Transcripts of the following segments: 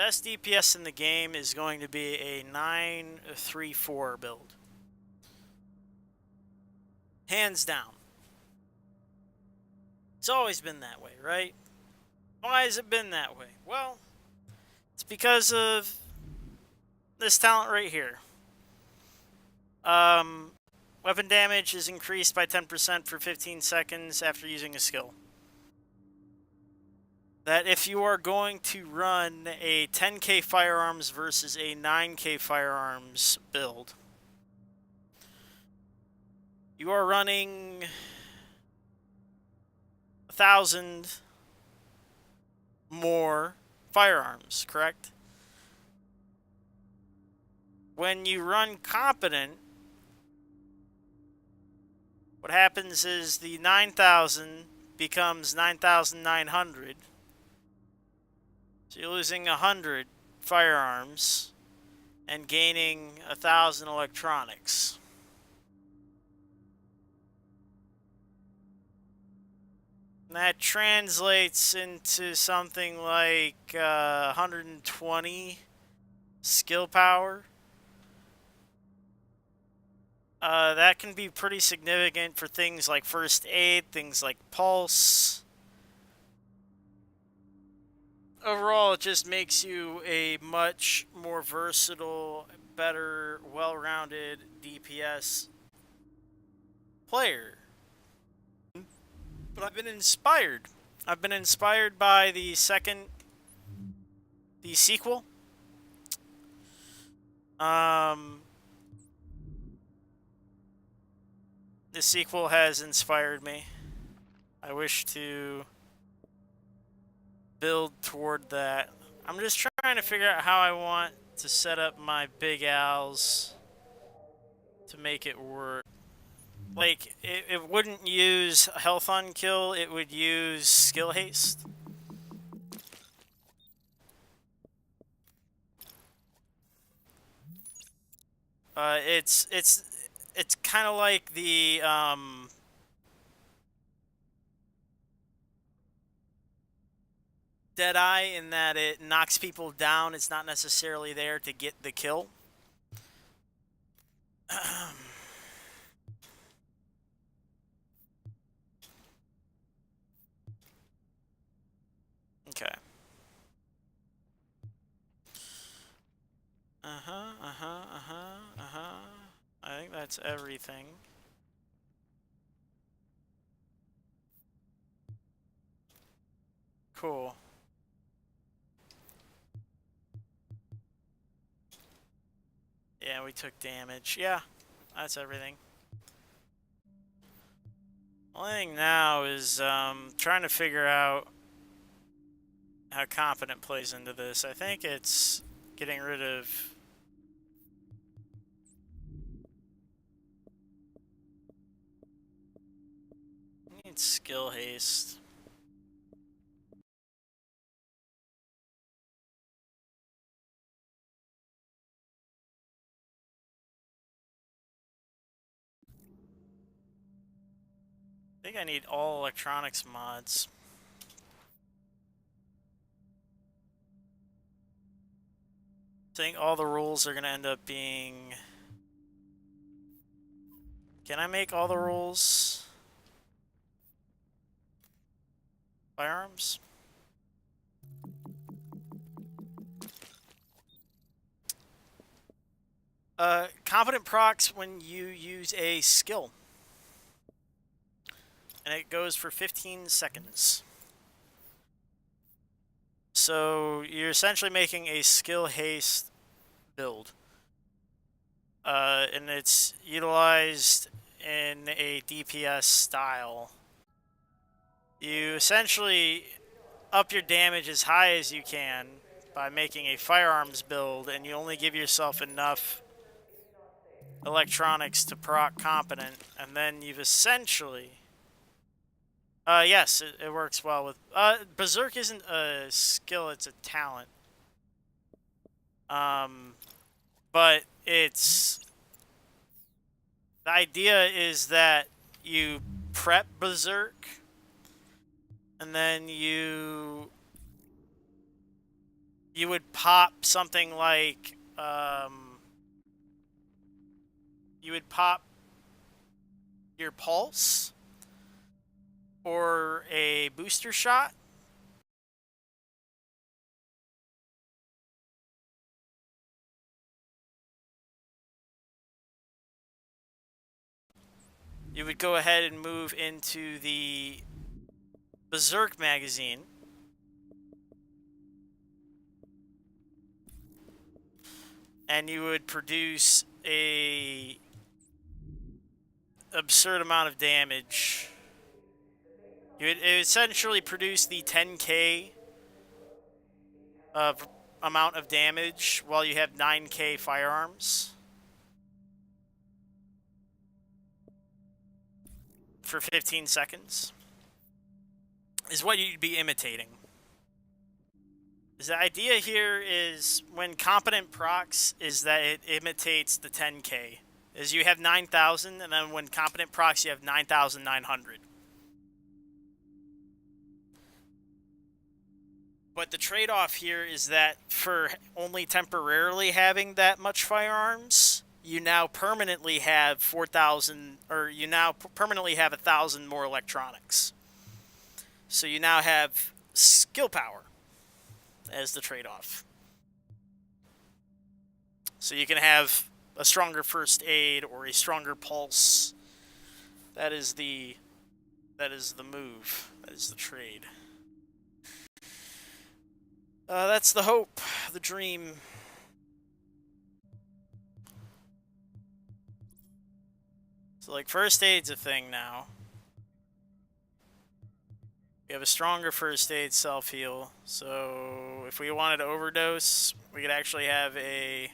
best DPS in the game is going to be a 9-3-4 build. Hands down. It's always been that way, right? Why has it been that way? Well, it's because of this talent right here. Weapon damage is increased by 10% for 15 seconds after using a skill. That if you are going to run a 10k firearms versus a 9k firearms build, you are running 1,000 more firearms, correct? When you run competent, what happens is the 9,000 becomes 9,900. So you're losing 100 firearms and gaining 1,000 electronics. And that translates into something like 120 skill power. That can be pretty significant for things like first aid, things like pulse. Overall, it just makes you a much more versatile, better, well-rounded DPS player. But I've been inspired. I've been inspired by the sequel. The sequel has inspired me. I wish to build toward that. I'm just trying to figure out how I want to set up my big owls to make it work. Like, it wouldn't use health on kill, it would use skill haste. It's kind of like the Deadeye in that it knocks people down. It's not necessarily there to get the kill. Okay. I think that's everything. Cool. Yeah, we took damage. Yeah, that's everything. Only thing now is trying to figure out how competent plays into this. I think it's getting rid of... I need skill haste. I think I need all electronics mods. I think all the rules are going to end up being... Can I make all the rules? Firearms? Competent procs when you use a skill. And it goes for 15 seconds. So you're essentially making a skill haste build. And it's utilized in a DPS style. You essentially up your damage as high as you can by making a firearms build, and you only give yourself enough electronics to proc competent, and then you've essentially... yes, it works well with... Berserk isn't a skill, it's a talent. But it's... The idea is that you prep Berserk, and then you you would pop something like, you would pop your pulse or a booster shot. You would go ahead and move into the Berserk magazine. And you would produce a absurd amount of damage. You would essentially produce the 10k of amount of damage while you have 9k firearms for 15 seconds is what you'd be imitating. The idea here is when competent procs is that it imitates the 10k. Is you have 9,000 and then when competent procs you have 9,900. But the trade-off here is that for only temporarily having that much firearms, you now permanently have 4,000, or you now permanently have 1,000 more electronics. So you now have skill power as the trade-off. So you can have a stronger first aid or a stronger pulse. That is the move. That is the trade. That's the hope, the dream. So, like, first aid's a thing now. We have a stronger first aid self-heal. So, if we wanted to overdose, we could actually have a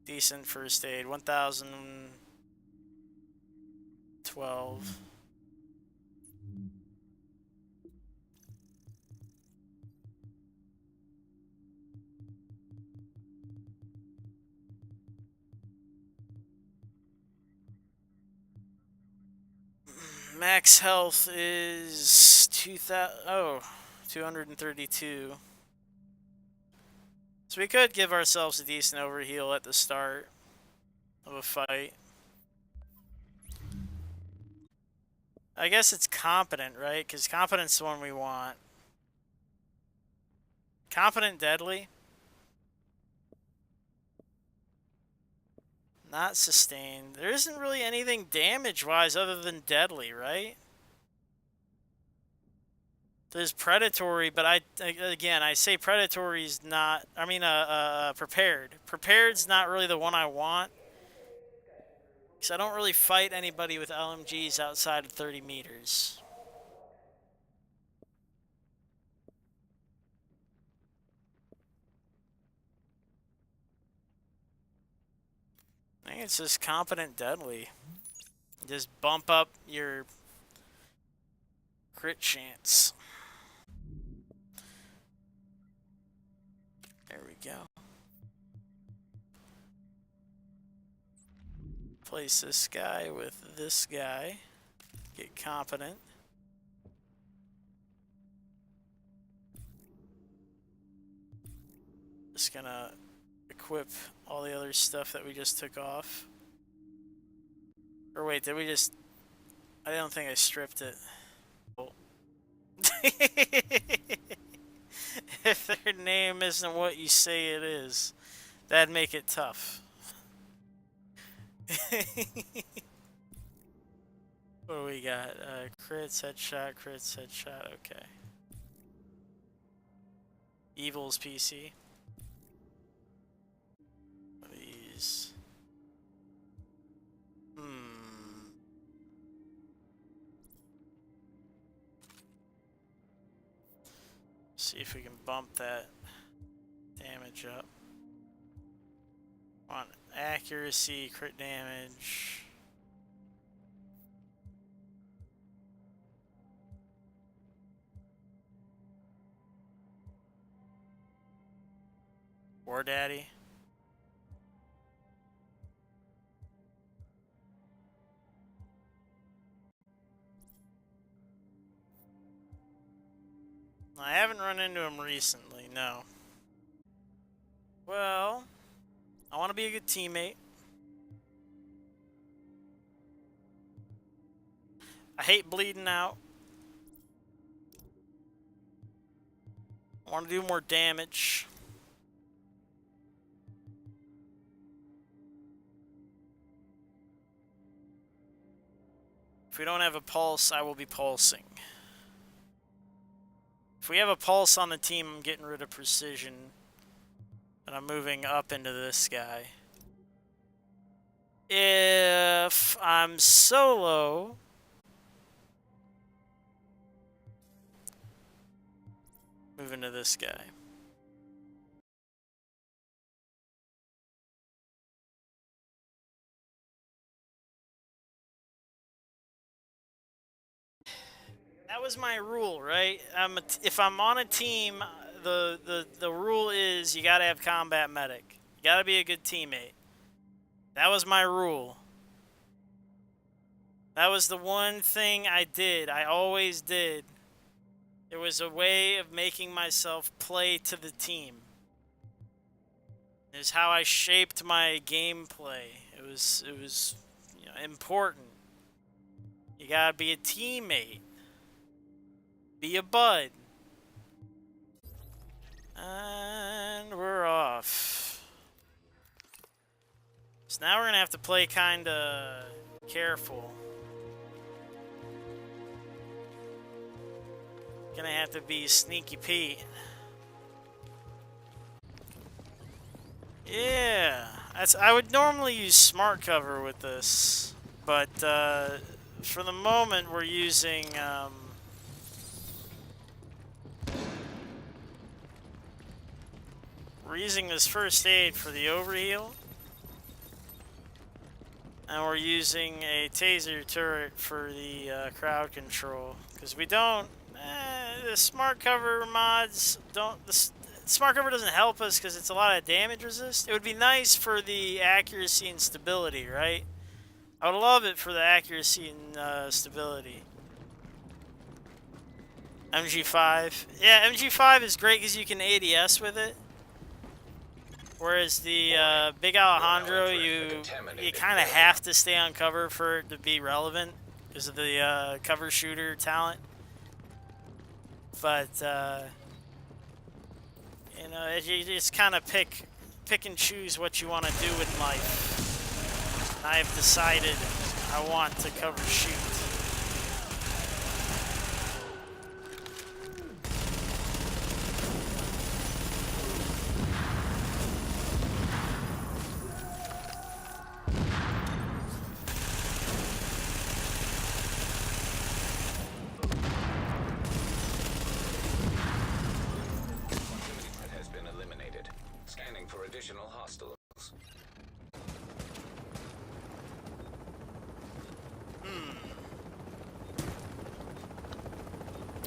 decent first aid. 1,012. Max health is 232. So we could give ourselves a decent overheal at the start of a fight. I guess it's competent, right? Because competent's the one we want. Competent deadly. Not sustained. There isn't really anything damage-wise other than deadly, right? There's predatory, but I say predatory's not. I mean, prepared. Prepared's not really the one I want, because I don't really fight anybody with LMGs outside of 30 meters. I think it's just competent deadly. Just bump up your crit chance. There we go. Place this guy with this guy. Get competent. Just gonna equip all the other stuff that we just took off. Or wait, did we just... I don't think I stripped it. If their name isn't what you say it is, that'd make it tough. What do we got? Crits, headshot, okay. Evil's PC. These. See if we can bump that damage up. On accuracy, crit damage. War Daddy. I haven't run into him recently, No. Well, I want to be a good teammate. I hate bleeding out. I want to do more damage. If we don't have a pulse, I will be pulsing. If we have a pulse on the team, I'm getting rid of precision. And I'm moving up into this guy. If I'm solo, move into this guy. That was my rule, right? If I'm on a team, the rule is you gotta have combat medic. You gotta be a good teammate. That was my rule. That was the one thing I did. I always did. It was a way of making myself play to the team. It was how I shaped my gameplay. It was you know, important. You gotta be a teammate. Be a bud. And we're off. So now we're gonna have to play kinda careful. Gonna have to be Sneaky Pete. Yeah, I would normally use smart cover with this, but for the moment we're using this first aid for the overheal, and we're using a taser turret for the crowd control, because we don't. The smart cover mods don't. The smart cover doesn't help us because it's a lot of damage resist. It would be nice for the accuracy and stability, right? I would love it for the accuracy and stability. MG5. Yeah, MG5 is great because you can ADS with it. Whereas the Big Alejandro, you kind of have to stay on cover for it to be relevant because of the cover shooter talent. But you know, you just kind of pick and choose what you want to do in life. I have decided I want to cover shoot.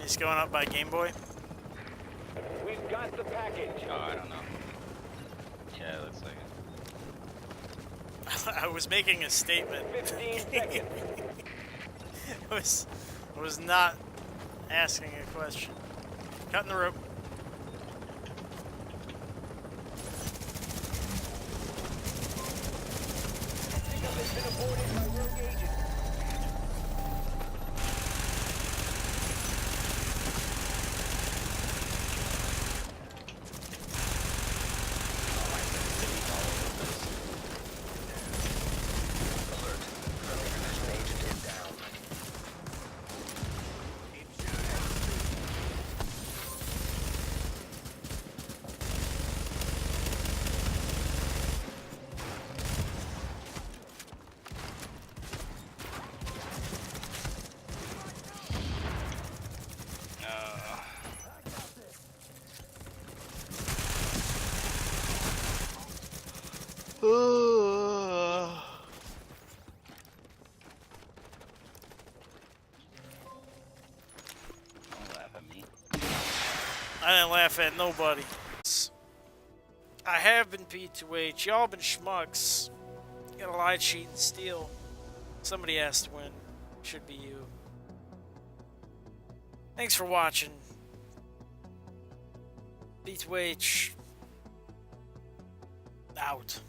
He's going up by Game Boy. We've got the package. Oh, I don't know. Yeah, it looks like it. I was making a statement. 15 seconds. I was not asking a question. Cutting the rope. Pickup has been aborted by rogue agent. I didn't laugh at nobody. I have been P2H. Y'all been schmucks. You gotta lie, cheat, and steal. Somebody has to win. Should be you. Thanks for watching. P2H out.